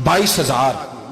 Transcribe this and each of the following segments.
22,000।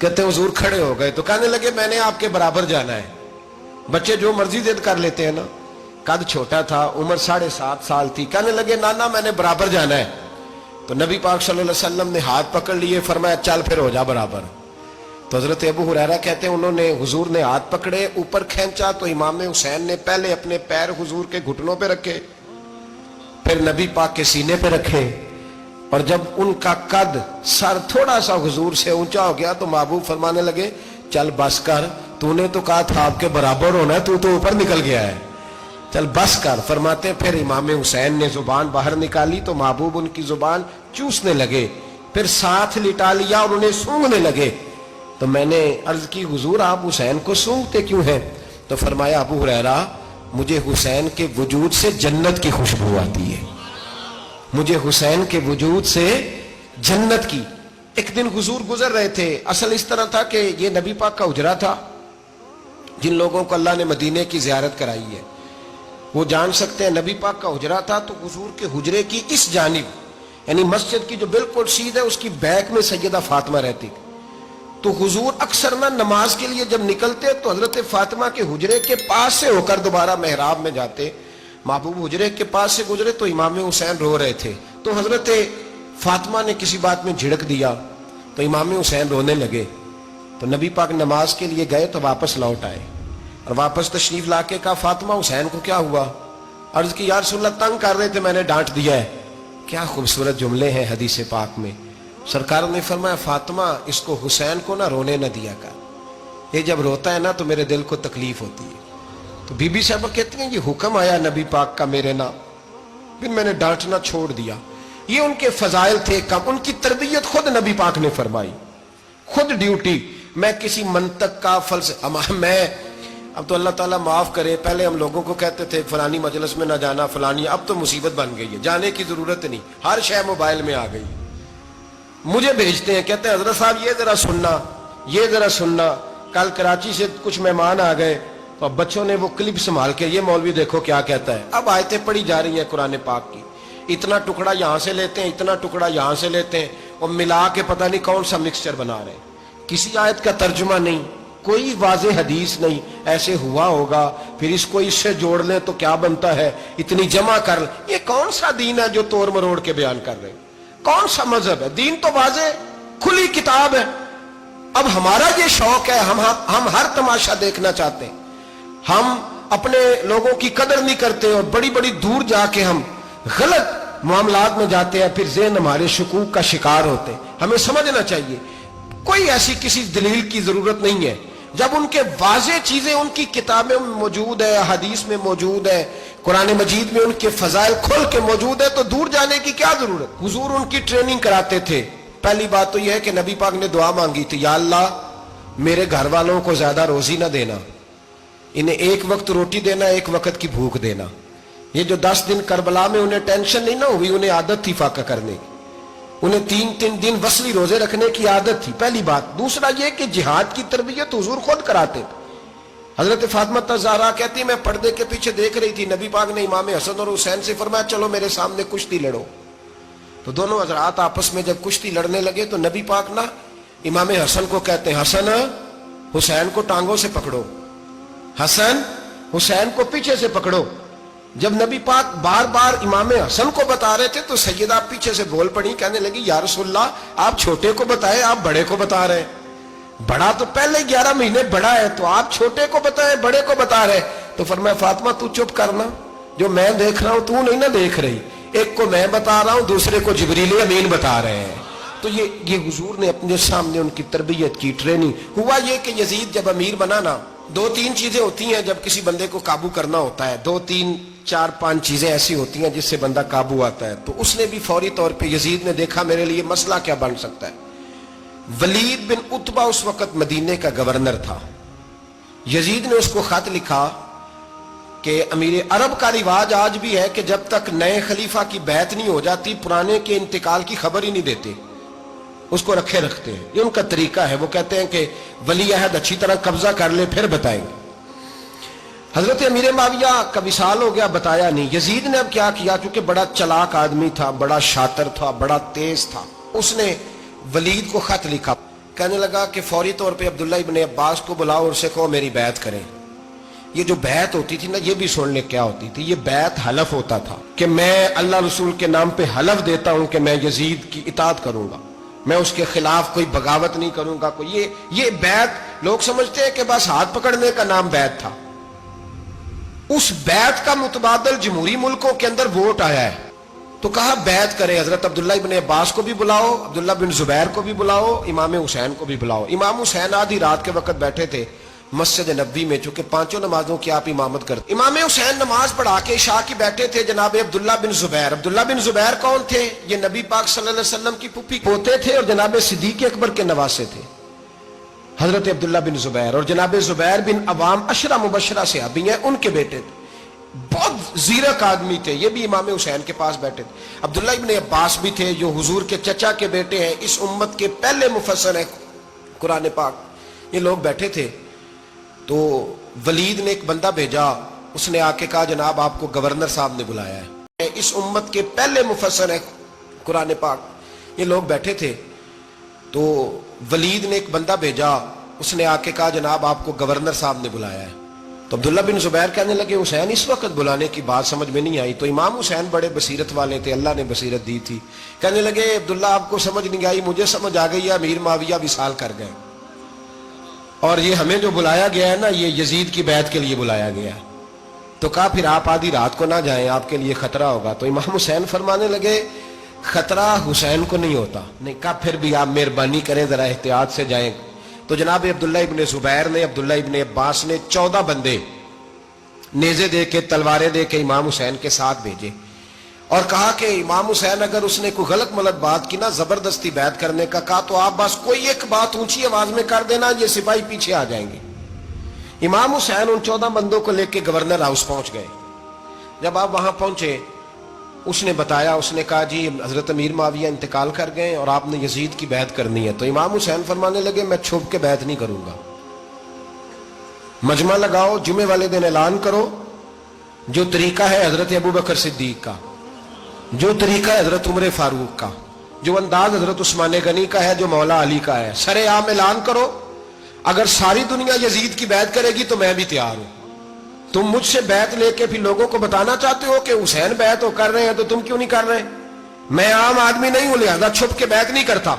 کہتے ہیں حضور کھڑے ہو گئے تو کہنے لگے میں نے آپ کے برابر جانا ہے. بچے جو مرضی ضد کر لیتے ہیں نا. قد چھوٹا تھا, عمر 7.5 سال تھی. کہنے لگے نانا میں نے برابر جانا ہے. تو نبی پاک صلی اللہ علیہ وسلم نے ہاتھ پکڑ لیے, فرمایا چل پھر ہو جا برابر. تو حضرت ابو ہریرہ کہتے ہیں انہوں نے, حضور نے ہاتھ پکڑے, اوپر کھینچا تو امام حسین نے پہلے اپنے پیر حضور کے گھٹنوں پہ رکھے, پھر نبی پاک کے سینے پہ رکھے, اور جب ان کا قد سر تھوڑا سا حضور سے اونچا ہو گیا تو محبوب فرمانے لگے چل بس کر, تو نے تو کہا تھا آپ کے برابر ہونا ہے, تو اوپر نکل گیا ہے, چل بس کر. فرماتے پھر امام حسین نے زبان باہر نکالی تو محبوب ان کی زبان چوسنے لگے, پھر ساتھ لٹا لیا اور انہیں سونگھنے لگے. تو میں نے عرض کی حضور آپ حسین کو سونگھتے کیوں ہیں؟ تو فرمایا ابو ہریرہ مجھے حسین کے وجود سے جنت کی خوشبو آتی ہے, مجھے حسین کے وجود سے جنت کی. ایک دن حضور گزر رہے تھے, اصل اس طرح تھا کہ یہ نبی پاک کا حجرہ تھا. جن لوگوں کو اللہ نے مدینے کی زیارت کرائی ہے وہ جان سکتے ہیں, نبی پاک کا حجرہ تھا تو حضور کے حجرے کی اس جانب یعنی مسجد کی جو بالکل سیدھ ہے اس کی بیک میں سیدہ فاطمہ رہتی. تو حضور اکثر نہ نماز کے لیے جب نکلتے تو حضرت فاطمہ کے حجرے کے پاس سے ہو کر دوبارہ محراب میں جاتے. محبوب حجرے کے پاس سے گزرے تو امام حسین رو رہے تھے, تو حضرت فاطمہ نے کسی بات میں جھڑک دیا تو امام حسین رونے لگے. تو نبی پاک نماز کے لیے گئے تو واپس لوٹ آئے, اور واپس تشریف لا کے کہا فاطمہ حسین کو کیا ہوا؟ عرض کی یا رسول اللہ تنگ کر رہے تھے, میں نے ڈانٹ دیا ہے. کیا خوبصورت جملے ہیں حدیث پاک میں. سرکار نے فرمایا فاطمہ اس کو حسین کو نہ رونے نہ دیا کر, یہ جب روتا ہے نا تو میرے دل کو تکلیف ہوتی ہے. تو بی بی صاحبہ کہتی ہیں یہ حکم آیا نبی پاک کا میرے نام, پھر میں نے ڈانٹنا چھوڑ دیا. یہ ان کے فضائل تھے کم, ان کی تربیت خود نبی پاک نے فرمائی, خود ڈیوٹی. میں کسی منطق کا میں اب تو اللہ تعالیٰ معاف کرے, پہلے ہم لوگوں کو کہتے تھے فلانی مجلس میں نہ جانا فلانی, اب تو مصیبت بن گئی ہے, جانے کی ضرورت نہیں, ہر شے موبائل میں آ گئی. مجھے بھیجتے ہیں, کہتے ہیں حضرت صاحب یہ ذرا سننا, یہ ذرا سننا. کل کراچی سے کچھ مہمان آ گئے تو اب بچوں نے وہ کلپ سنبھال کے, یہ مولوی دیکھو کیا کہتا ہے. اب آیتیں پڑھی جا رہی ہیں قرآن پاک کی, اتنا ٹکڑا یہاں سے لیتے ہیں, اتنا ٹکڑا یہاں سے لیتے ہیں, اور ملا کے پتہ نہیں کون سا مکسچر بنا رہے ہیں. کسی آیت کا ترجمہ نہیں, کوئی واضح حدیث نہیں. ایسے ہوا ہوگا, پھر اس کو اس سے جوڑ لیں تو کیا بنتا ہے, اتنی جمع کر لیں. یہ کون سا دین ہے جو توڑ مروڑ کے بیان کر رہے ہیں؟ کون سا مذہب ہے؟ دین تو واضح کھلی کتاب ہے. اب ہمارا یہ شوق ہے, ہم ہر تماشا دیکھنا چاہتے ہیں, ہم اپنے لوگوں کی قدر نہیں کرتے, اور بڑی بڑی دور جا کے ہم غلط معاملات میں جاتے ہیں, پھر ذہن ہمارے شکوک کا شکار ہوتے ہیں. ہمیں سمجھنا چاہیے کوئی ایسی کسی دلیل کی ضرورت نہیں ہے. جب ان کے واضح چیزیں ان کی کتابیں میں موجود ہے, حدیث میں موجود ہے, قرآن مجید میں ان کے فضائل کھل کے موجود ہے, تو دور جانے کی کیا ضرورت. حضور ان کی ٹریننگ کراتے تھے. پہلی بات تو یہ ہے کہ نبی پاک نے دعا مانگی تھی, یا اللہ میرے گھر والوں کو زیادہ روزی نہ دینا, انہیں ایک وقت روٹی دینا, ایک وقت کی بھوک دینا. یہ جو 10 دن کربلا میں انہیں ٹینشن نہیں نہ ہوئی, انہیں عادت تھی فاقہ کرنے کی, انہیں 3 دن وصلی روزے رکھنے کی عادت تھی. پہلی بات. دوسرا یہ کہ جہاد کی تربیت حضور خود کراتے تھے. حضرت فاطمہ زہرا کہتی میں پردے کے پیچھے دیکھ رہی تھی, نبی پاک نے امام حسن اور حسین سے فرمایا چلو میرے سامنے کشتی لڑو. تو دونوں حضرات آپس میں جب کشتی لڑنے لگے تو نبی پاک نا امام حسن کو کہتے ہیں حسن حسین کو ٹانگوں سے پکڑو, حسن حسین کو پیچھے سے پکڑو. جب نبی پاک بار بار امام حسن کو بتا رہے تھے تو سیدہ پیچھے سے بول پڑی, کہنے لگی یا رسول اللہ آپ چھوٹے کو بتائیں, آپ بڑے کو بتا رہے ہیں. بڑا تو پہلے 11 مہینے بڑا ہے, تو آپ چھوٹے کو بتائیں بڑے کو بتا رہے. تو فرمایا فاطمہ تو چپ کرنا, جو میں دیکھ رہا ہوں تو نہیں نہ دیکھ رہی, ایک کو میں بتا رہا ہوں دوسرے کو جبریل امین بتا رہے ہیں. تو یہ حضور نے اپنے سامنے ان کی تربیت کی, ٹریننگ. ہوا یہ کہ یزید جب امیر بنا نا, 2-3 چیزیں ہوتی ہیں جب کسی بندے کو قابو کرنا ہوتا ہے, 2-3-4-5 چیزیں ایسی ہوتی ہیں جس سے بندہ قابو آتا ہے. تو اس نے بھی فوری طور پہ یزید نے دیکھا میرے لیے مسئلہ کیا بن سکتا ہے. ولید بن عتبہ اس وقت مدینے کا گورنر تھا. یزید نے اس کو خط لکھا کہ امیر عرب کا رواج آج بھی ہے کہ جب تک نئے خلیفہ کی بیعت نہیں ہو جاتی پرانے کے انتقال کی خبر ہی نہیں دیتے, اس کو رکھے رکھتے ہیں. یہ ان کا طریقہ ہے. وہ کہتے ہیں کہ ولی عہد اچھی طرح قبضہ کر لے پھر بتائیں گے. حضرت امیر معاویہ کا وصال ہو گیا, بتایا نہیں. یزید نے اب کیا کیا, چونکہ بڑا چلاک آدمی تھا, بڑا شاطر تھا, بڑا تیز تھا, اس نے ولید کو خط لکھا, کہنے لگا کہ فوری طور پہ عبداللہ ابن عباس کو بلاؤ اور اسے کہو میری بیعت کریں. یہ جو بیعت ہوتی تھی نا، یہ بھی سن لے کیا ہوتی تھی. یہ بیعت حلف ہوتا تھا کہ میں اللہ رسول کے نام پہ حلف دیتا ہوں کہ میں یزید کی اطاعت کروں گا، میں اس کے خلاف کوئی بغاوت نہیں کروں گا. کوئی یہ بیعت لوگ سمجھتے ہیں کہ بس ہاتھ پکڑنے کا نام بیعت تھا. اس بیعت کا متبادل جمہوری ملکوں کے اندر ووٹ آیا ہے. تو کہا بیعت کرے. حضرت عبداللہ ابن عباس کو بھی بلاؤ، عبداللہ بن زبیر کو بھی بلاؤ، امام حسین کو بھی بلاؤ. امام حسین آدھی رات کے وقت بیٹھے تھے مسجد نبوی میں، چونکہ پانچوں نمازوں کی آپ امامت کرتے. امام حسین نماز پڑھا کے عشاء کی بیٹھے تھے. جناب عبداللہ بن زبیر، عبداللہ بن زبیر کون تھے؟ یہ نبی پاک صلی اللہ علیہ وسلم کی پھوپھی پوتے تھے اور جناب صدیق اکبر کے نواسے تھے حضرت عبداللہ بن زبیر. اور جناب زبیر بن عوام عشرہ مبشرہ صحابی ہیں، ان کے بیٹے تھے. بہت زیرک آدمی تھے. یہ بھی امام حسین کے پاس بیٹھے تھے. عبداللہ ابن عباس بھی تھے جو حضور کے چچا کے بیٹے ہیں، اس امت کے پہلے مفسر ہیں قرآن پاک. یہ لوگ بیٹھے تھے تو ولید نے ایک بندہ بھیجا. اس نے آ کے کہا جناب آپ کو گورنر صاحب نے بلایا ہے. اس امت کے پہلے مفسر ہیں قرآن پاک. یہ لوگ بیٹھے تھے تو ولید نے ایک بندہ بھیجا. اس نے آ کے کہا جناب آپ کو گورنر صاحب نے بلایا ہے. تو عبداللہ بن زبیر کہنے لگے حسین اس وقت بلانے کی بات سمجھ میں نہیں آئی. تو امام حسین بڑے بصیرت والے تھے، اللہ نے بصیرت دی تھی. کہنے لگے عبداللہ آپ کو سمجھ نہیں آئی، مجھے سمجھ آ گئی ہے، امیر معاویہ وصال کر گئے اور یہ ہمیں جو بلایا گیا ہے نا، یہ یزید کی بیعت کے لیے بلایا گیا ہے. تو کہا پھر آپ آدھی رات کو نہ جائیں، آپ کے لیے خطرہ ہوگا. تو امام حسین فرمانے لگے خطرہ حسین کو نہیں ہوتا. نہیں کہا پھر بھی آپ مہربانی کریں ذرا احتیاط سے جائیں. تو جناب عبداللہ ابن زبیر نے، عبداللہ ابن عباس نے 14 بندے نیزے دے کے، تلواریں دے کے امام حسین کے ساتھ بھیجے اور کہا کہ امام حسین اگر اس نے کوئی غلط ملت بات کی نا، زبردستی بیعت کرنے کا کہا، تو آپ بس کوئی ایک بات اونچی آواز میں کر دینا، یہ سپاہی پیچھے آ جائیں گے. امام حسین ان 14 بندوں کو لے کے گورنر ہاؤس پہنچ گئے. جب آپ وہاں پہنچے اس نے بتایا، اس نے کہا جی حضرت امیر معاویہ انتقال کر گئے اور آپ نے یزید کی بیعت کرنی ہے. تو امام حسین فرمانے لگے میں چھپ کے بیعت نہیں کروں گا. مجمع لگاؤ، جمعے والے دن اعلان کرو. جو طریقہ ہے حضرت ابو بکر صدیق کا، جو طریقہ ہے حضرت عمر فاروق کا، جو انداز حضرت عثمان غنی کا ہے، جو مولا علی کا ہے، سر عام اعلان کرو. اگر ساری دنیا یزید کی بیعت کرے گی تو میں بھی تیار ہوں. تم مجھ سے بیعت لے کے پھر لوگوں کو بتانا چاہتے ہو کہ حسین بیعت ہو کر رہے ہیں تو تم کیوں نہیں کر رہے؟ میں عام آدمی نہیں ہوں، لہذا چھپ کے بیعت نہیں کرتا.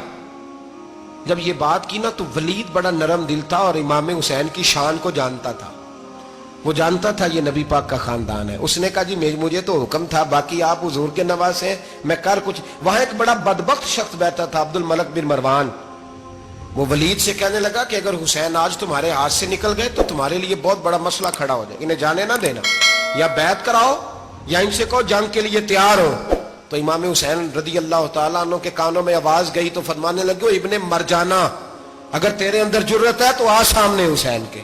جب یہ بات کی نا تو ولید بڑا نرم دل تھا اور امام حسین کی شان کو جانتا تھا. وہ جانتا تھا یہ نبی پاک کا خاندان ہے. اس نے کہا جی مجھے تو حکم تھا، باقی آپ حضور کے نواسے ہیں، میں کر کچھ. وہاں ایک بڑا بدبخت شخص بیٹھا تھا، عبد الملک بن مروان. وہ ولید سے کہنے لگا کہ اگر حسین آج تمہارے ہاتھ سے نکل گئے تو تمہارے لیے بہت بڑا مسئلہ کھڑا ہو جائے. انہیں جانے نہ دینا، یا بیعت کراؤ یا ان سے کہو جنگ کے لیے تیار ہو. تو امام حسین رضی اللہ تعالیٰ عنہ کے کانوں میں آواز گئی تو فرمانے لگے ابن مرجانہ، اگر تیرے اندر جرت ہے تو آ سامنے حسین کے،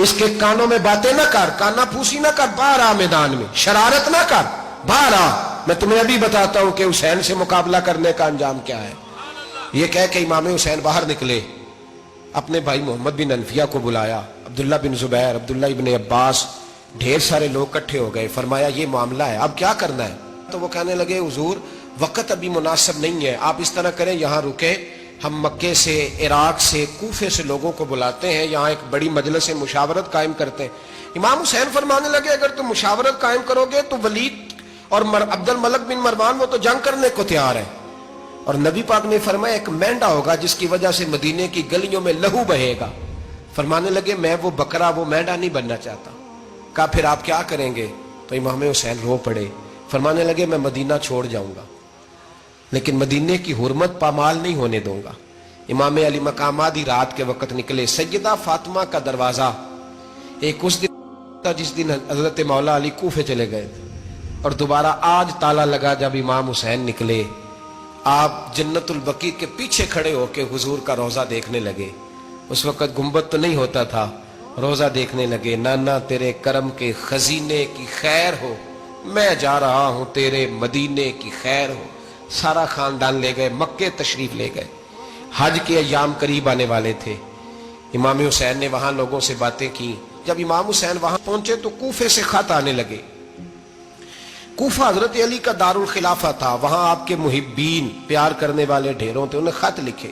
اس کے کانوں میں باتیں نہ کر، کانا پھوسی نہ کر، باہر آ میدان میں، شرارت نہ کر، باہر آ. میں تمہیں ابھی بتاتا ہوں کہ حسین سے مقابلہ کرنے کا انجام کیا ہے. یہ کہہ کہ امام حسین باہر نکلے، اپنے بھائی محمد بن انفیہ کو بلایا، عبداللہ بن زبیر، عبداللہ ابن عباس، ڈھیر سارے لوگ اکٹھے ہو گئے. فرمایا یہ معاملہ ہے، اب کیا کرنا ہے؟ تو وہ کہنے لگے حضور وقت ابھی مناسب نہیں ہے، آپ اس طرح کریں یہاں رکے، ہم مکے سے، عراق سے، کوفے سے لوگوں کو بلاتے ہیں، یہاں ایک بڑی مجلس مشاورت قائم کرتے ہیں. امام حسین فرمانے لگے اگر تم مشاورت قائم کرو گے تو ولید اور عبد الملک بن مروان وہ تو جنگ کرنے کو تیار ہے، اور نبی پاک نے فرمایا ایک مینڈا ہوگا جس کی وجہ سے مدینے کی گلیوں میں لہو بہے گا. فرمانے لگے میں وہ بکرا، وہ مینڈا نہیں بننا چاہتا. کہا پھر آپ کیا کریں گے؟ تو امام حسین رو پڑے، فرمانے لگے میں مدینہ چھوڑ جاؤں گا لیکن مدینے کی حرمت پامال نہیں ہونے دوں گا. امام علی مقام آدھی رات کے وقت نکلے. سیدہ فاطمہ کا دروازہ ایک اس دن تھا جس دن حضرت مولا علی کوفے چلے گئے تھے، اور دوبارہ آج تالا لگا جب امام حسین نکلے. آپ جنت البقیع کے پیچھے کھڑے ہو کے حضور کا روضہ دیکھنے لگے. اس وقت گنبد تو نہیں ہوتا تھا، روضہ دیکھنے لگے. نانا تیرے کرم کے خزینے کی خیر ہو، میں جا رہا ہوں تیرے مدینے کی خیر ہو. سارا خاندان لے گئے، مکے تشریف لے گئے. حج کے ایام قریب آنے والے تھے. امام حسین نے وہاں لوگوں سے باتیں کی. جب امام حسین وہاں پہنچے تو کوفے سے خط آنے لگے. کوفہ حضرت علی کا دار الخلافہ تھا، وہاں آپ کے محبین، پیار کرنے والے ڈھیروں تھے. انہیں خط لکھے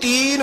3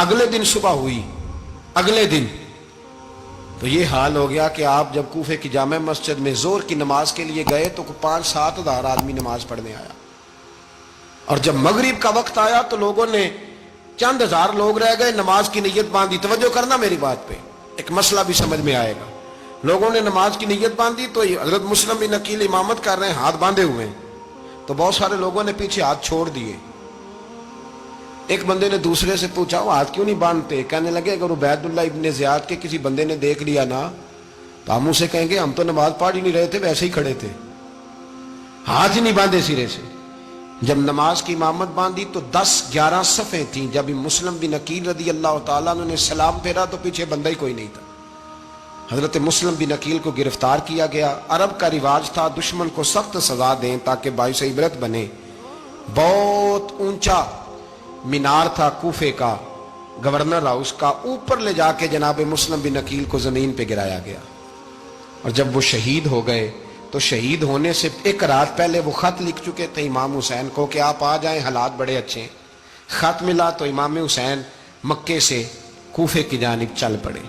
اگلے دن صبح ہوئی، اگلے دن تو یہ حال ہو گیا کہ آپ جب کوفے کی جامع مسجد میں ظہر کی نماز کے لیے گئے تو 5-7 ہزار آدمی نماز پڑھنے آیا، اور جب مغرب کا وقت آیا تو لوگوں نے چند ہزار لوگ رہ گئے، نماز کی نیت باندھی. توجہ کرنا میری بات پہ، ایک مسئلہ بھی سمجھ میں آئے گا. لوگوں نے نماز کی نیت باندھی تو حضرت مسلم بن عقیل امامت کر رہے ہیں، ہاتھ باندھے ہوئے ہیں، تو بہت سارے لوگوں نے پیچھے ہاتھ چھوڑ دیے. ایک بندے نے دوسرے سے پوچھا وہ ہاتھ کیوں نہیں باندھتے؟ کہنے لگے اگر عبید اللہ ابن زیاد کے کسی بندے نے دیکھ لیا نا تو ہم اسے کہیں گے ہم تو نماز پڑھ ہی نہیں رہے تھے، ویسے ہی کھڑے تھے، ہاتھ ہی نہیں باندھے سرے سے. جب نماز کی امامت باندھی تو 10-11 صفیں تھیں. جب مسلم بن عقیل رضی اللہ تعالیٰ عنہ نے سلام پھیرا تو پیچھے بندہ ہی کوئی نہیں تھا. حضرت مسلم بن عقیل کو گرفتار کیا گیا. عرب کا رواج تھا دشمن کو سخت سزا دیں تاکہ باعث عبرت بنے. بہت اونچا مینار تھا کوفے کا، گورنر ہاؤس کا، اوپر لے جا کے جناب مسلم بن عقیل کو زمین پہ گرایا گیا. اور جب وہ شہید ہو گئے تو شہید ہونے سے ایک رات پہلے وہ خط لکھ چکے تھے امام حسین کو کہ آپ آ جائیں، حالات بڑے اچھے ہیں. خط ملا تو امام حسین مکے سے کوفے کی جانب چل پڑے.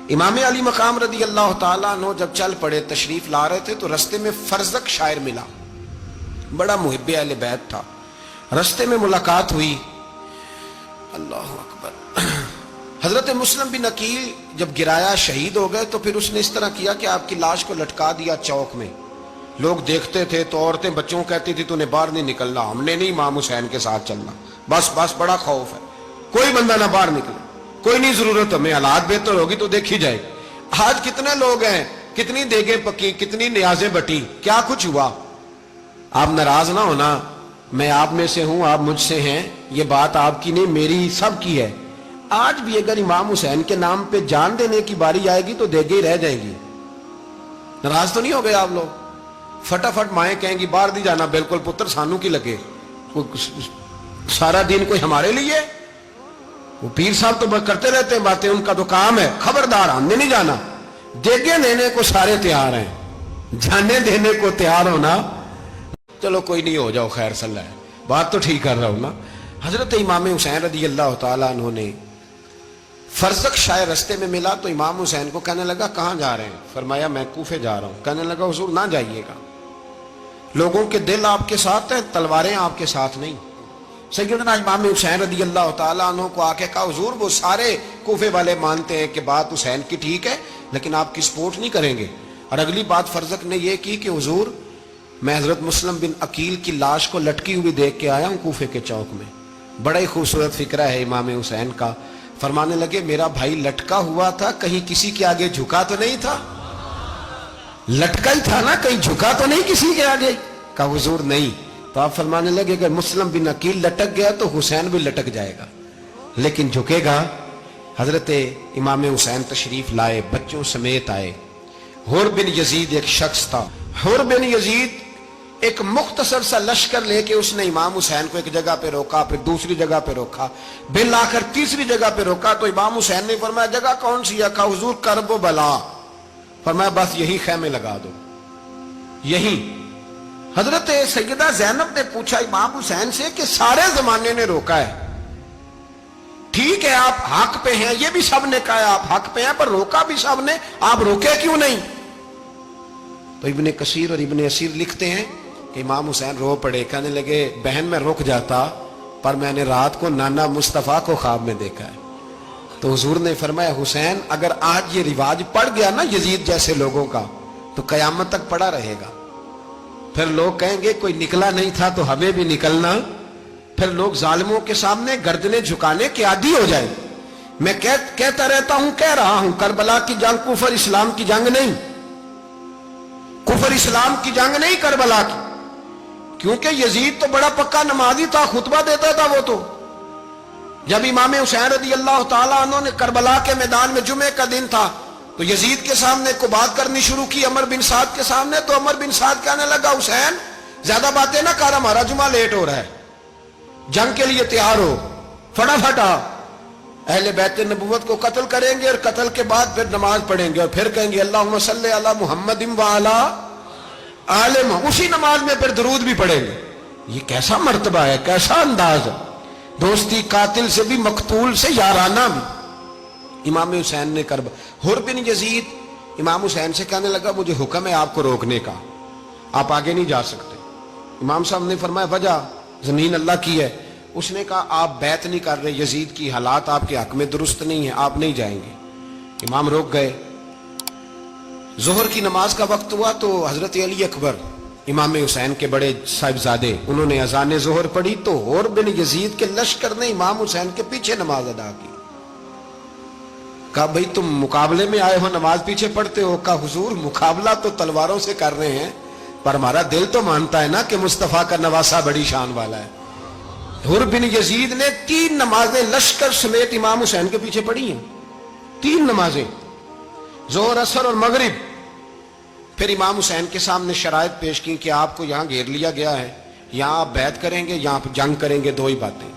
امام علی مقام رضی اللہ تعالیٰ عنہ جب چل پڑے، تشریف لا رہے تھے تو رستے میں فرزق شاعر ملا، بڑا محب اہل بیت تھا. رستے میں ملاقات ہوئی، اللہ اکبر. حضرت مسلم بن عقیل جب گرایا شہید ہو گئے تو پھر اس نے اس طرح کیا کہ آپ کی لاش کو لٹکا دیا چوک میں. لوگ دیکھتے تھے تو عورتیں بچوں کہتی تھی تو نے باہر نہیں نکلنا، ہم نے نہیں امام حسین کے ساتھ چلنا، بس بڑا خوف ہے، کوئی بندہ نہ باہر نکلے، کوئی نہیں ضرورت، ہمیں حالات بہتر ہوگی تو دیکھی جائے. آج کتنے لوگ ہیں، کتنی دیگیں پکی، کتنی نیازیں بٹی، کیا کچھ ہوا. آپ ناراض نہ ہونا، میں آپ میں سے ہوں، آپ مجھ سے ہیں، یہ بات آپ کی نہیں میری سب کی ہے. آج بھی اگر امام حسین کے نام پہ جان دینے کی باری آئے گی تو دیگیں ہی رہ جائیں گی. ناراض تو نہیں ہو گئے آپ لوگ؟ فٹافٹ مائیں کہیں گی باہر نہیں جانا، بالکل پتر سانو کی لگے، سارا دن کوئی ہمارے لیے. وہ پیر صاحب تو کرتے رہتے ہیں باتیں، ان کا تو کام ہے، خبردار ہم نے نہیں جانا. دیگیں دینے کو سارے تیار ہیں، جانے دینے کو تیار ہونا. چلو کوئی نہیں، ہو جاؤ، خیر صلی اللہ ہے، بات تو ٹھیک کر رہا ہوں نا. حضرت امام حسین رضی اللہ تعالیٰ عنہ نے فرزق شاعر رستے میں ملا تو امام حسین کو کہنے لگا کہاں جا رہے ہیں؟ فرمایا میں کوفے جا رہا ہوں. کہنے لگا حضور نہ جائیے گا، لوگوں کے دل آپ کے ساتھ ہیں، تلواریں آپ کے ساتھ نہیں. سیدنا امام حسین رضی اللہ تعالیٰ عنہ کو آ کے کہا حضور وہ سارے کوفے والے مانتے ہیں کہ بات حسین کی ٹھیک ہے لیکن آپ کی سپورٹ نہیں کریں گے. اور اگلی بات فرزق نے یہ کی کہ حضور میں حضرت مسلم بن عقیل کی لاش کو لٹکی ہوئی دیکھ کے آیا ہوں کوفے کے چوک میں. بڑا ہی خوبصورت فکرہ ہے امام حسین کا. فرمانے لگے میرا بھائی لٹکا ہوا تھا، کہیں کسی کے آگے جھکا تو نہیں تھا؟ لٹکا ہی تھا نا، کہیں جھکا تو نہیں کسی کے آگے؟ کہا حضور نہیں. تو آپ فرمانے لگے اگر مسلم بن عقیل لٹک گیا تو حسین بھی لٹک جائے گا، لیکن جھکے گا. حضرت امام حسین تشریف لائے، بچوں سمیت آئے. حر بن یزید ایک شخص تھا. حر بن یزید ایک مختصر سا لشکر لے کے اس نے امام حسین کو ایک جگہ پہ روکا، پھر دوسری جگہ پہ روکا، بالآخر تیسری جگہ پہ روکا. تو امام حسین نے فرمایا جگہ کون سی ہے؟ کہا حضور کرب و بلا. فرمایا بس یہی خیمے لگا دو، یہی. حضرت سیدہ زینب نے پوچھا امام حسین سے کہ سارے زمانے نے روکا ہے، ٹھیک ہے آپ حق پہ ہیں، یہ بھی سب نے کہا آپ حق پہ ہیں، پر روکا بھی سب نے، آپ روکے کیوں نہیں؟ تو ابن کثیر اور ابن اسیر لکھتے ہیں کہ امام حسین رو پڑے. کہنے لگے بہن میں رک جاتا پر میں نے رات کو نانا مصطفیٰ کو خواب میں دیکھا ہے. تو حضور نے فرمایا حسین اگر آج یہ رواج پڑ گیا نا یزید جیسے لوگوں کا تو قیامت تک پڑا رہے گا. پھر لوگ کہیں گے کوئی نکلا نہیں تھا تو ہمیں بھی نکلنا. پھر لوگ ظالموں کے سامنے گردنیں جھکانے کے عادی ہو جائیں. میں کہتا رہتا ہوں، کہہ رہا ہوں، کربلا کی جنگ کفر اسلام کی جنگ نہیں، کفر اسلام کی جنگ نہیں کربلا کی. کیونکہ یزید تو بڑا پکا نمازی تھا، خطبہ دیتا تھا. وہ تو جب امام حسین رضی اللہ تعالیٰ عنہ نے کربلا کے میدان میں جمعے کا دن تھا تو یزید کے سامنے کو بات کرنی شروع کی عمر بن سعد کے سامنے. تو عمر بن سعد کہنے لگا حسین زیادہ باتیں نہ کر، ہمارا جمعہ لیٹ ہو رہا ہے، جنگ کے لیے تیار ہو، فٹافٹ آ. اہل بیت نبوت کو قتل کریں گے اور قتل کے بعد پھر نماز پڑھیں گے اور پھر کہیں گے اللہم صلی علی محمد وعلی آل محمد. اسی نماز میں پھر درود بھی پڑھیں گے. یہ کیسا مرتبہ ہے، کیسا انداز ہے. دوستی قاتل سے بھی، مقتول سے یارانہ بھی۔ امام حسین نے حر بن یزید امام حسین سے کہنے لگا مجھے حکم ہے آپ کو روکنے کا، آپ آگے نہیں جا سکتے۔ امام صاحب نے فرمایا وجہ؟ زمین اللہ کی ہے۔ اس نے کہا آپ بیعت نہیں کر رہے، یزید کی حالات آپ کے حق میں درست نہیں ہیں، آپ نہیں جائیں گے۔ امام روک گئے۔ ظہر کی نماز کا وقت ہوا تو حضرت علی اکبر امام حسین کے بڑے صاحبزادے، انہوں نے اذان ظہر پڑھی تو حر بن یزید کے لشکر نے امام حسین کے پیچھے نماز ادا کی۔ کہا بھئی تم مقابلے میں آئے ہو، نماز پیچھے پڑھتے ہو؟ کہا حضور مقابلہ تو تلواروں سے کر رہے ہیں، پر ہمارا دل تو مانتا ہے نا کہ مصطفیٰ کا نواسہ بڑی شان والا ہے۔ حر بن یزید نے 3 نمازیں لشکر سمیت امام حسین کے پیچھے پڑھی ہیں، 3 نمازیں، ظہر اثر اور مغرب۔ پھر امام حسین کے سامنے شرائط پیش کی کہ آپ کو یہاں گھیر لیا گیا ہے، یہاں آپ بیعت کریں گے، یہاں جنگ کریں گے، 2 ہی باتیں۔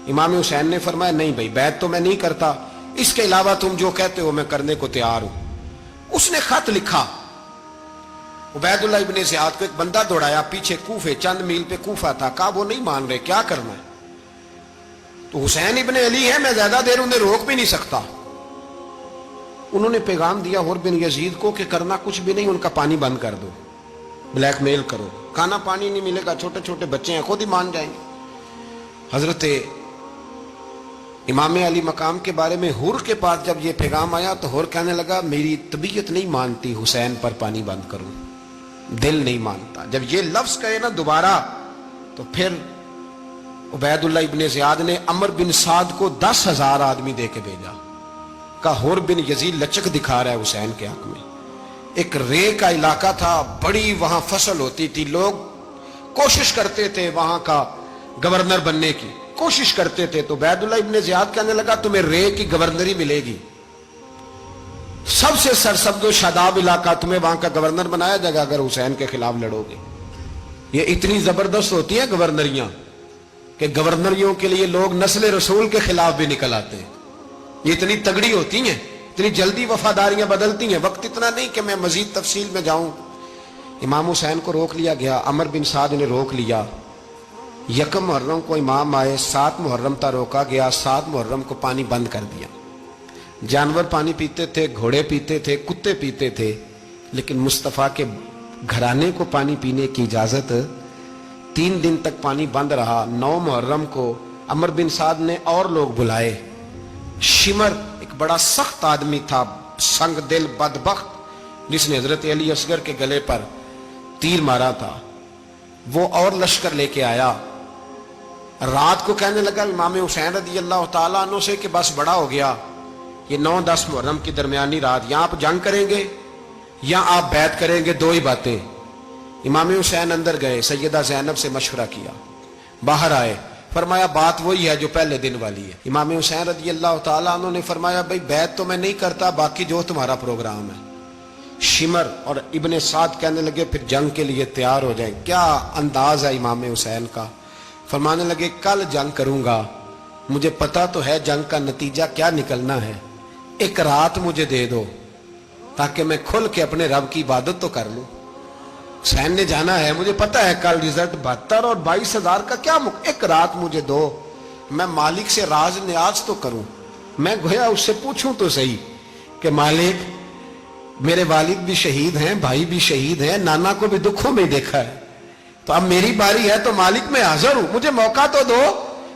امام حسین نے فرمایا نہیں بھائی بیعت تو میں نہیں کرتا، اس کے علاوہ تم جو کہتے ہو میں کرنے کو تیار ہوں۔ اس نے خط لکھا، عبید اللہ ابن زیاد کو ایک بندہ دوڑایا پیچھے، کوفے چند میل پہ کوفہ تھا۔ کہا وہ نہیں مان رہے، کیا کرنا ہے؟ تو حسین ابن علی ہے، میں زیادہ دیر انہیں روک بھی نہیں سکتا۔ انہوں نے پیغام دیا حر بن یزید کو کہ کرنا کچھ بھی نہیں، ان کا پانی بند کر دو، بلیک میل کرو، کھانا پانی نہیں ملے گا، چھوٹے چھوٹے بچے ہیں، خود ہی مان جائیں گے۔ حضرت امام علی مقام کے بارے میں حر کے پاس جب یہ پیغام آیا تو حر کہنے لگا میری طبیعت نہیں مانتی حسین پر پانی بند کروں، دل نہیں مانتا۔ جب یہ لفظ کہے نا دوبارہ تو پھر عبید اللہ ابن زیاد نے عمر بن سعد کو 10,000 آدمی دے کے بھیجا۔ کہا حر بن یزید لچک دکھا رہا ہے حسین کے حق میں۔ ایک رے کا علاقہ تھا، بڑی وہاں فصل ہوتی تھی، لوگ کوشش کرتے تھے وہاں کا گورنر بننے کی، کوشش کرتے تھے۔ تو عبید اللہ ابن زیاد کہنے لگا تمہیں رے کی گورنری ملے گی، سب سے سرسبز و شاداب علاقہ، تمہیں وہاں کا گورنر بنایا جائے گا اگر حسین کے خلاف لڑو گے۔ یہ اتنی زبردست ہوتی ہیں گورنریاں کہ گورنریوں کے لیے لوگ نسل رسول کے خلاف بھی نکل آتے ہیں۔ یہ اتنی تگڑی ہوتی ہیں، اتنی جلدی وفاداریاں بدلتی ہیں۔ وقت اتنا نہیں کہ میں مزید تفصیل میں جاؤں۔ امام حسین کو روک لیا گیا، عمر بن سعد نے روک لیا۔ 1 محرم کو امام آئے، 7 محرم تا روکا گیا، 7 محرم کو پانی بند کر دیا۔ جانور پانی پیتے تھے، گھوڑے پیتے تھے، کتے پیتے تھے، لیکن مصطفیٰ کے گھرانے کو پانی پینے کی اجازت 3 دن تک پانی بند رہا۔ 9 محرم کو عمر بن سعد نے اور لوگ بلائے۔ شمر ایک بڑا سخت آدمی تھا، سنگ دل بدبخت، جس نے حضرت علی اصغر کے گلے پر تیر مارا تھا، وہ اور لشکر لے کے آیا۔ رات کو کہنے لگا امام حسین رضی اللہ تعالیٰ عنہ سے کہ بس بڑا ہو گیا، یہ 9-10 محرم کی درمیانی رات، یا آپ جنگ کریں گے یا آپ بیعت کریں گے، 2 ہی باتیں۔ امام حسین اندر گئے، سیدہ زینب سے مشورہ کیا، باہر آئے، فرمایا بات وہی ہے جو پہلے دن والی ہے۔ امام حسین رضی اللہ تعالیٰ عنہ نے فرمایا بھئی بیعت تو میں نہیں کرتا، باقی جو تمہارا پروگرام ہے۔ شمر اور ابن سعد کہنے لگے پھر جنگ کے لیے تیار ہو جائیں۔ کیا انداز ہے امام حسین کا، فرمانے لگے کل جنگ کروں گا، مجھے پتا تو ہے جنگ کا نتیجہ کیا نکلنا ہے، 1 رات مجھے دے دو تاکہ میں کھل کے اپنے رب کی عبادت تو کر لوں۔ حسین نے جانا ہے، مجھے پتا ہے کل رزلٹ 72 اور 22,000 کا کیا 1 رات مجھے دو، میں مالک سے راز نیاز تو کروں، میں گویا اس سے پوچھوں تو صحیح کہ مالک میرے والد بھی شہید ہیں، بھائی بھی شہید ہیں، نانا کو بھی دکھوں میں دیکھا ہے، تو اب میری باری ہے تو مالک میں حاضر ہوں، مجھے موقع تو دو،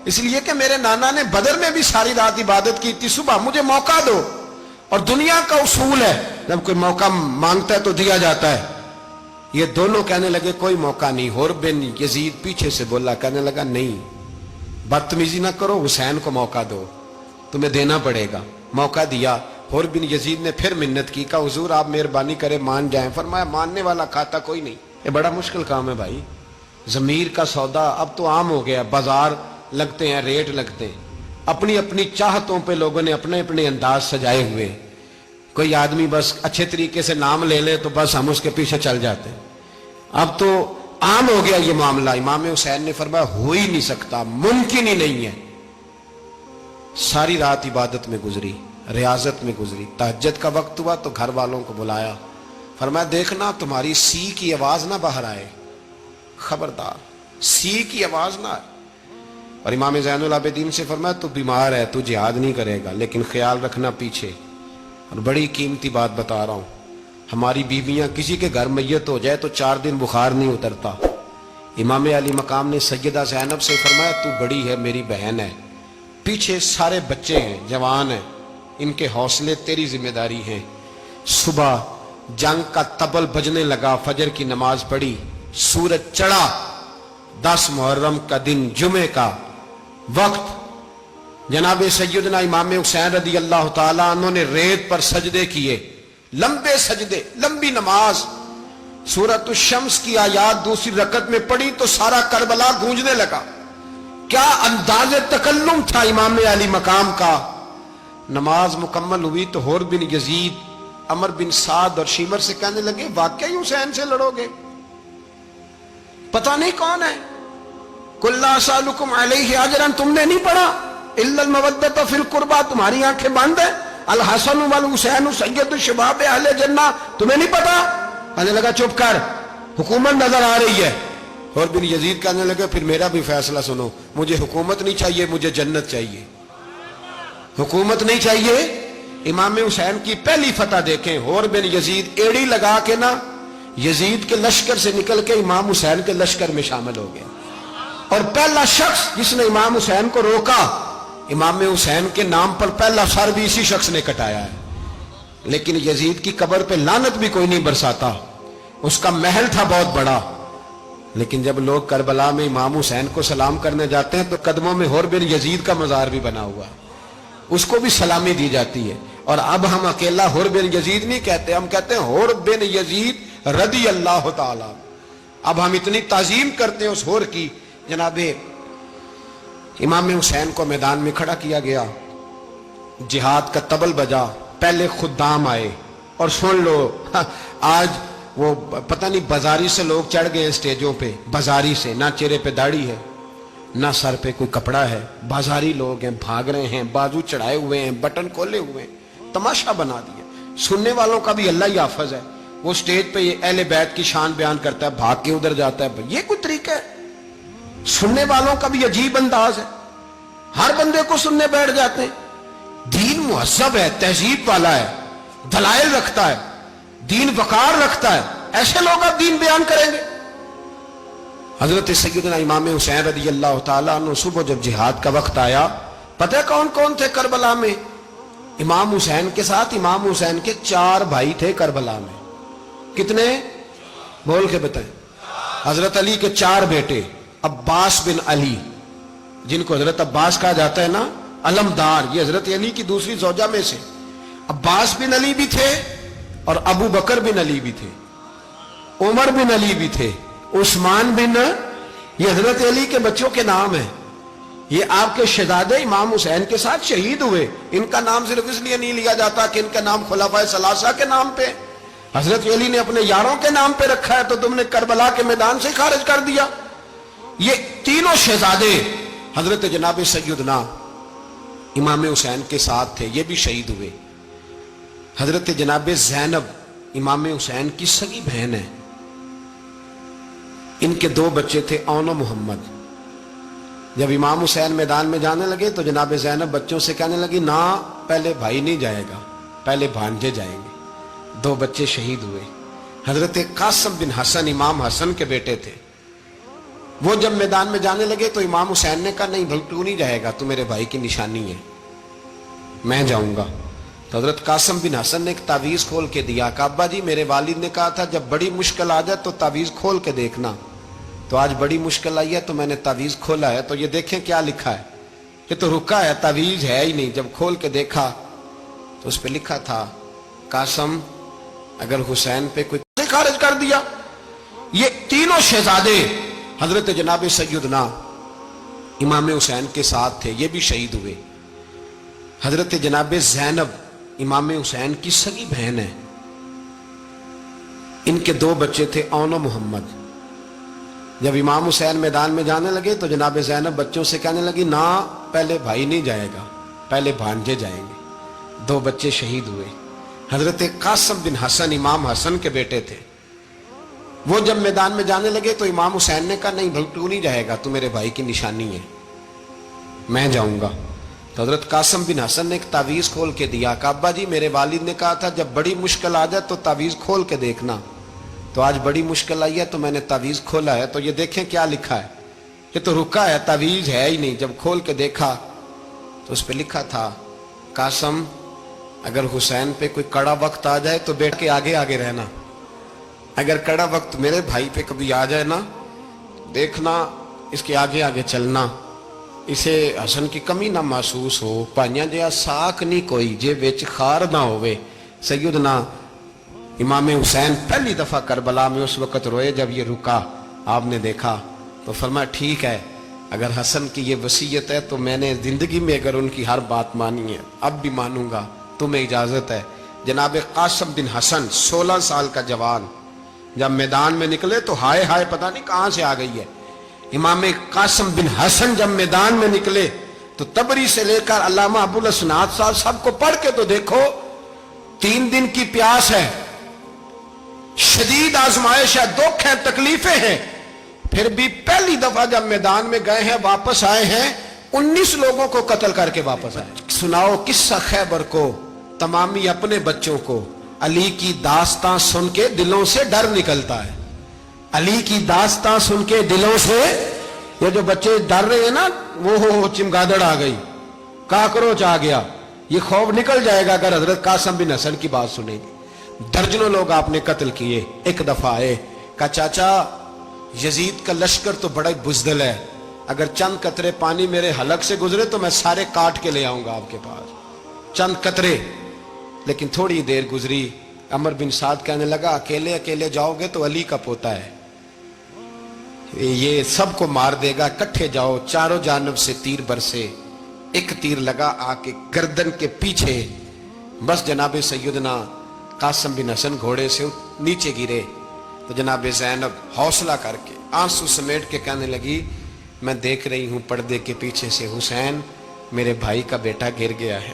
اس لیے کہ میرے نانا نے بدر میں بھی ساری رات عبادت کی تھی، صبح مجھے موقع دو۔ اور دنیا کا اصول ہے جب کوئی موقع مانگتا ہے تو دیا جاتا ہے۔ یہ دونوں کہنے لگے کوئی موقع نہیں۔ حر بن یزید پیچھے سے بولا، کہنے لگا نہیں، بدتمیزی نہ کرو، حسین کو موقع دو، تمہیں دینا پڑے گا۔ موقع دیا۔ حر بن یزید نے پھر منت کی، کہا حضور آپ مہربانی کرے مان جائیں۔ فرمایا ماننے والا کھاتا کوئی نہیں، یہ بڑا مشکل کام ہے بھائی، ضمیر کا سودا اب تو عام ہو گیا، بازار لگتے ہیں، ریٹ لگتے ہیں، اپنی اپنی چاہتوں پہ لوگوں نے اپنے اپنے انداز سجائے ہوئے۔ کوئی آدمی بس اچھے طریقے سے نام لے لے تو بس ہم اس کے پیچھے چل جاتے ہیں، اب تو عام ہو گیا یہ معاملہ۔ امام حسین نے فرمایا ہو ہی نہیں سکتا، ممکن ہی نہیں ہے۔ ساری رات عبادت میں گزری، ریاضت میں گزری، تہجد کا وقت ہوا تو گھر والوں کو بلایا، فرمایا دیکھنا تمہاری سی کی آواز نہ باہر آئے، خبردار سی کی آواز نہ آئے۔ اور امام زین العابدین سے فرمایا تو بیمار ہے، تو جہاد نہیں کرے گا، لیکن خیال رکھنا پیچھے۔ اور بڑی قیمتی بات بتا رہا ہوں، ہماری بیویاں کسی کے گھر میت ہو جائے تو 4 دن بخار نہیں اترتا۔ امام علی مقام نے سیدہ زینب سے فرمایا تو بڑی ہے، میری بہن ہے، پیچھے سارے بچے ہیں، جوان ہیں، ان کے حوصلے تیری ذمہ داری ہیں۔ صبح جنگ کا طبل بجنے لگا، فجر کی نماز پڑھی، سورج چڑھا، 10 محرم کا دن، جمعے کا وقت، جناب سیدنا امام حسین رضی اللہ تعالیٰ عنہ نے ریت پر سجدے کیے، لمبے سجدے، لمبی نماز، سورۃ الشمس کی آیات دوسری رکعت میں پڑھی تو سارا کربلا گونجنے لگا۔ کیا انداز تکلم تھا امام علی مقام کا۔ نماز مکمل ہوئی تو حور بن یزید، عمر بن سعد اور شیمر سے کہنے لگے واقعی حسین سے لڑو گے؟ پتہ نہیں کون ہے۔ قل لا اسألکم علیہ اجرا، تم نے نہیں پڑھا؟ الا المودۃ فی القربى، تمہاری آنکھیں بند ہیں۔ الحسن والحسین سید الشباب اہل جنہ، تمہیں نہیں پتا؟ کہنے لگا چپ کر، حکومت نظر آ رہی ہے۔ اور بن یزید کہنے لگا پھر میرا بھی فیصلہ سنو، مجھے حکومت نہیں چاہیے، مجھے جنت چاہیے۔ حکومت نہیں چاہیے۔ امام حسین کی پہلی فتح دیکھیں، اور بن یزید ایڑی لگا کے نا یزید کے لشکر سے نکل کے امام حسین کے لشکر میں شامل ہو گئے، اور پہلا شخص جس نے امام حسین کو روکا، امام حسین کے نام پر پہلا سر بھی اسی شخص نے کٹایا ہے۔ لیکن یزید کی قبر پہ لعنت بھی کوئی نہیں برساتا، اس کا محل تھا بہت بڑا، لیکن جب لوگ کربلا میں امام حسین کو سلام کرنے جاتے ہیں تو قدموں میں حور بن یزید کا مزار بھی بنا ہوا ہے، اس کو بھی سلامی دی جاتی ہے۔ اور اب ہم اکیلا حور بن یزید نہیں کہتے، ہم کہتے ہیں حور بن یزید رضی اللہ تعالی۔ اب ہم اتنی تعظیم کرتے ہیں اس حور کی۔ جناب امام حسین کو میدان میں کھڑا کیا گیا، جہاد کا طبل بجا، پہلے خدام آئے، اور سن لو آج وہ پتہ نہیں بازاری سے لوگ چڑھ گئے اسٹیجوں پہ، بازاری سے، نہ چہرے پہ داڑھی ہے، نہ سر پہ کوئی کپڑا ہے، بازاری لوگ ہیں، بھاگ رہے ہیں، بازو چڑھائے ہوئے ہیں، بٹن کھولے ہوئے ہیں، تماشا بنا دیا۔ سننے والوں کا بھی اللہ ہی حافظ ہے، وہ سٹیج پہ یہ اہل بیت کی شان بیان کرتا ہے، بھاگ کے ادھر جاتا ہے، یہ کوئی طریقہ ہے؟ سننے والوں کا بھی عجیب انداز ہے، ہر بندے کو سننے بیٹھ جاتے ہیں۔ دین مہذب ہے، تہذیب والا ہے، دلائل رکھتا ہے، دین وقار رکھتا ہے، ایسے لوگ اب دین بیان کریں گے؟ حضرت سیدنا امام حسین رضی اللہ تعالیٰ عنہ صبح جب جہاد کا وقت آیا، پتہ ہے کون کون تھے کربلا میں؟ امام حسین کے ساتھ امام حسین کے 4 بھائی تھے کربلا میں۔ کتنے؟ بول کے بتائیں۔ حضرت علی کے 4 بیٹے، عباس بن علی، جن کو حضرت عباس کہا جاتا ہے نا، علمدار، یہ حضرت علی کی دوسری زوجہ میں سے عباس بن علی بھی تھے، اور ابو بکر بن علی بھی تھے، عمر بن علی بھی تھے، عثمان بن، یہ حضرت علی کے بچوں کے نام ہیں۔ یہ آپ کے شہزادے امام حسین کے ساتھ شہید ہوئے، ان کا نام صرف اس لیے نہیں لیا جاتا کہ ان کا نام خلفائے ثلاثہ کے نام پہ، حضرت علی نے اپنے یاروں کے نام پہ رکھا ہے، تو تم نے کربلا کے میدان سے خارج کر دیا۔ یہ تینوں شہزادے حضرت جناب سیدنا امام حسین کے ساتھ تھے، یہ بھی شہید ہوئے۔ حضرت جناب زینب امام حسین کی سگی بہن ہے، ان کے 2 بچے تھے، اون و محمد۔ جب امام حسین میدان میں جانے لگے تو جناب زینب بچوں سے کہنے لگی نہ، پہلے بھائی نہیں جائے گا، پہلے بھانجے جائیں گے۔ 2 بچے شہید ہوئے۔ حضرت قاسم بن حسن امام حسن کے بیٹے تھے، وہ جب میدان میں جانے لگے تو امام حسین نے کہا نہیں بھائی تو نہیں جائے گا، تو میرے بھائی کی نشانی ہے، میں جاؤں گا۔ تو حضرت قاسم بن حسن نے ایک تعویذ کھول کے دیا کہ ابا جی میرے والد نے کہا تھا جب بڑی مشکل آ جائے تو تعویذ کھول کے دیکھنا، تو آج بڑی مشکل آئی ہے تو میں نے تعویذ کھولا ہے، تو یہ دیکھیں کیا لکھا ہے، یہ تو رکا ہے، تعویذ ہے ہی نہیں۔ جب کھول کے دیکھا تو اس پہ لکھا تھا قاسم اگر حسین پہ کوئی خارج کر دیا۔ یہ تینوں شہزادے حضرت جناب سیدنا امام حسین کے ساتھ تھے، یہ بھی شہید ہوئے۔ حضرت جناب زینب امام حسین کی سگی بہن ہے، ان کے 2 بچے تھے، اون و محمد۔ جب امام حسین میدان میں جانے لگے تو جناب زینب بچوں سے کہنے لگی نہ، پہلے بھائی نہیں جائے گا، پہلے بھانجے جائیں گے۔ 2 بچے شہید ہوئے۔ حضرت قاسم بن حسن امام حسن کے بیٹے تھے، وہ جب میدان میں جانے لگے تو امام حسین نے کہا نہیں بھائی تو نہیں جائے گا، تو میرے بھائی کی نشانی ہے، میں جاؤں گا. تو حضرت قاسم بن حسن نے ایک تعویذ کھول کے دیا کہ ابا جی میرے والد نے کہا تھا جب بڑی مشکل آ جائے تو تعویذ کھول کے دیکھنا. تو آج بڑی مشکل آئی ہے تو میں نے تعویذ کھولا ہے, تو یہ دیکھیں کیا لکھا ہے. یہ تو رکا ہے, تعویذ ہے ہی نہیں. جب کھول کے دیکھا تو اس پہ لکھا تھا قاسم اگر حسین پہ کوئی کڑا وقت آ جائے تو بیٹھ کے آگے آگے رہنا, اگر کڑا وقت میرے بھائی پہ کبھی آ جائے نا دیکھنا اس کے آگے آگے چلنا, اسے حسن کی کمی نہ محسوس ہو. پائیاں جہا ساک نہیں کوئی جے وچ خار نہ ہوئے. سیدنا امام حسین پہلی دفعہ کربلا میں اس وقت روئے جب یہ رکا, آپ نے دیکھا تو فرمایا ٹھیک ہے اگر حسن کی یہ وصیت ہے تو میں نے زندگی میں اگر ان کی ہر بات مانی ہے اب بھی مانوں گا, تمہیں اجازت ہے. جناب قاسم بن حسن 16 سال کا جوان جب میدان میں نکلے تو ہائے ہائے پتہ نہیں کہاں سے آ گئی ہے. امام قاسم بن حسن جب میدان میں نکلے تو تبری سے لے کر علامہ ابو الاسناد صاحب سب کو پڑھ کے تو دیکھو, 3 دن کی پیاس ہے, شدید آزمائش ہے, دکھ ہے, تکلیفیں ہیں, پھر بھی پہلی دفعہ جب میدان میں گئے ہیں واپس آئے ہیں 19 لوگوں کو قتل کر کے واپس آئے. سناؤ قصہ خیبر کو تمامی اپنے بچوں کو. علی کی داستان سن کے دلوں سے ڈر نکلتا ہے, علی کی داستان سن کے دلوں سے یہ جو بچے ڈر رہے ہیں نا وہ چمگادڑ آ گئی, کاکروچ آ گیا, یہ خوف نکل جائے گا اگر حضرت قاسم بن حسن کی بات سنیں گے. درجنوں لوگ آپ نے قتل کیے. ایک دفعہ آئے کہا چاچا یزید کا لشکر تو بڑا بزدل ہے, اگر چند قطرے پانی میرے حلق سے گزرے تو میں سارے کاٹ کے لے آؤں گا آپ کے پاس, چند قطرے. لیکن تھوڑی دیر گزری, عمر بن سعد کہنے لگا اکیلے اکیلے جاؤ گے تو علی کا پوتا ہے, یہ سب کو مار دے گا, کٹھے جاؤ. چاروں جانب سے تیر برسے, ایک تیر لگا آ کے گردن کے پیچھے, بس جناب سیدنا قاسم بن حسن گھوڑے سے نیچے گرے. تو جناب زینب حوصلہ کر کے آنسو سمیٹ کے کہنے لگی میں دیکھ رہی ہوں پردے کے پیچھے سے حسین میرے بھائی کا بیٹا گر گیا ہے,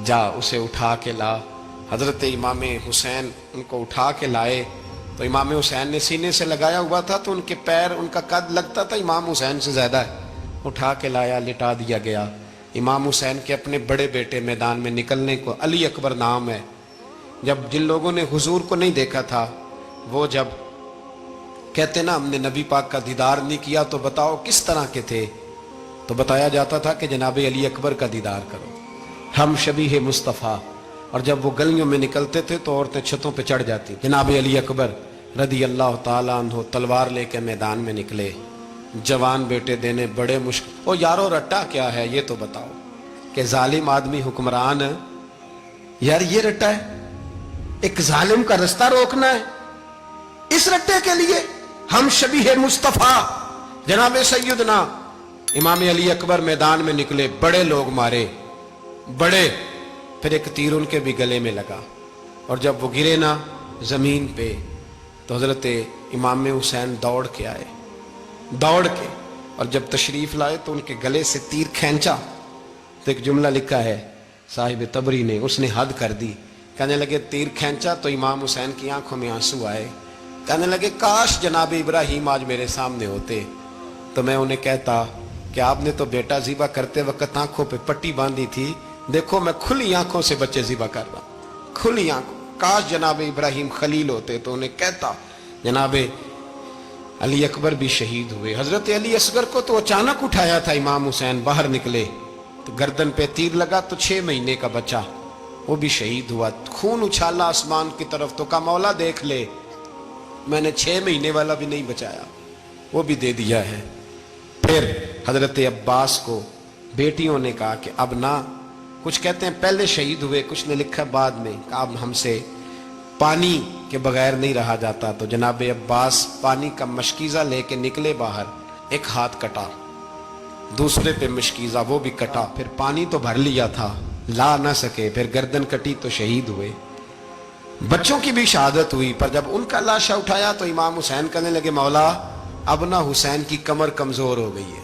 جا اسے اٹھا کے لا. حضرت امام حسین ان کو اٹھا کے لائے تو امام حسین نے سینے سے لگایا ہوا تھا تو ان کے پیر, ان کا قد لگتا تھا امام حسین سے زیادہ ہے. اٹھا کے لایا, لٹا دیا گیا. امام حسین کے اپنے بڑے بیٹے میدان میں نکلنے کو, علی اکبر نام ہے, جب جن لوگوں نے حضور کو نہیں دیکھا تھا وہ جب کہتے نا ہم نے نبی پاک کا دیدار نہیں کیا تو بتاؤ کس طرح کے تھے, تو بتایا جاتا تھا کہ جناب علی اکبر کا دیدار کرو, ہم شبیہ مصطفیٰ. اور جب وہ گلیوں میں نکلتے تھے تو عورتیں چھتوں پہ چڑھ جاتی. جناب علی اکبر رضی اللہ تعالیٰ عنہ تلوار لے کے میدان میں نکلے, جوان بیٹے دینے بڑے مشکل. او یارو رٹا کیا ہے یہ تو بتاؤ, کہ ظالم آدمی حکمران یار یہ رٹا ہے, ایک ظالم کا رستہ روکنا ہے, اس رٹے کے لیے ہم شبیہ مصطفیٰ. جناب سیدنا امام علی اکبر میدان میں نکلے, بڑے لوگ مارے بڑے, پھر ایک تیر ان کے بھی گلے میں لگا, اور جب وہ گرے نا زمین پہ تو حضرت امام حسین دوڑ کے آئے, دوڑ کے, اور جب تشریف لائے تو ان کے گلے سے تیر کھینچا تو ایک جملہ لکھا ہے صاحب تبری نے, اس نے حد کر دی. کہنے لگے تیر کھینچا تو امام حسین کی آنکھوں میں آنسو آئے, کہنے لگے کاش جناب ابراہیم آج میرے سامنے ہوتے تو میں انہیں کہتا کہ آپ نے تو بیٹا ذبح کرتے وقت آنکھوں پہ پٹی باندھی تھی, دیکھو میں کھلی آنکھوں سے بچے ذبح کر رہا ہوں, کھلی آنکھوں. کاش جناب ابراہیم خلیل ہوتے تو انہیں کہتا. جناب علی اکبر بھی شہید ہوئے. حضرت علی اصغر کو تو اچانک اٹھایا تھا امام حسین, باہر نکلے تو گردن پہ تیر لگا تو 6 مہینے کا بچہ وہ بھی شہید ہوا. خون اچھالا آسمان کی طرف تو کہا مولا دیکھ لے میں نے 6 مہینے والا بھی نہیں بچایا, وہ بھی دے دیا ہے. پھر حضرت عباس کو بیٹیوں نے کہا کہ اب نہ, کچھ کہتے ہیں پہلے شہید ہوئے, کچھ نے لکھا بعد میں, کہ اب ہم سے پانی کے بغیر نہیں رہا جاتا. تو جناب عباس پانی کا مشکیزہ لے کے نکلے باہر, ایک ہاتھ کٹا, دوسرے پہ مشکیزہ وہ بھی کٹا, پھر پانی تو بھر لیا تھا لا نہ سکے, پھر گردن کٹی تو شہید ہوئے. بچوں کی بھی شہادت ہوئی, پر جب ان کا لاشا اٹھایا تو امام حسین کہنے لگے مولا اب نہ حسین کی کمر کمزور ہو گئی ہے,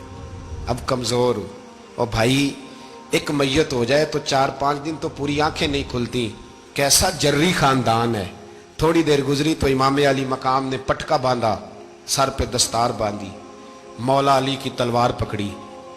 اب کمزور ہو, اور بھائی ایک میت ہو جائے تو 4-5 دن تو پوری آنکھیں نہیں کھلتی, کیسا جری خاندان ہے. تھوڑی دیر گزری تو امام علی مقام نے پٹکا باندھا, سر پہ دستار باندھی, مولا علی کی تلوار پکڑی,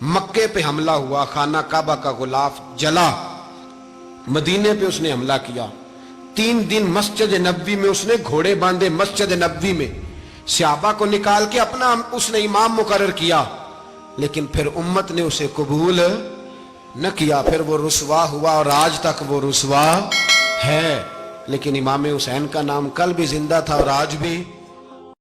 مکے پہ حملہ ہوا، خانہ کعبہ کا غلاف جلا، مدینے پہ اس نے حملہ کیا، 3 دن مسجد نبوی میں اس نے گھوڑے باندھے، مسجد نبوی میں صحابہ کو نکال کے اپنا اس نے امام مقرر کیا، لیکن پھر امت نے اسے قبول نہ کیا، پھر وہ رسوا ہوا اور آج تک وہ رسوا ہے۔ لیکن امام حسین کا نام کل بھی زندہ تھا اور آج بھی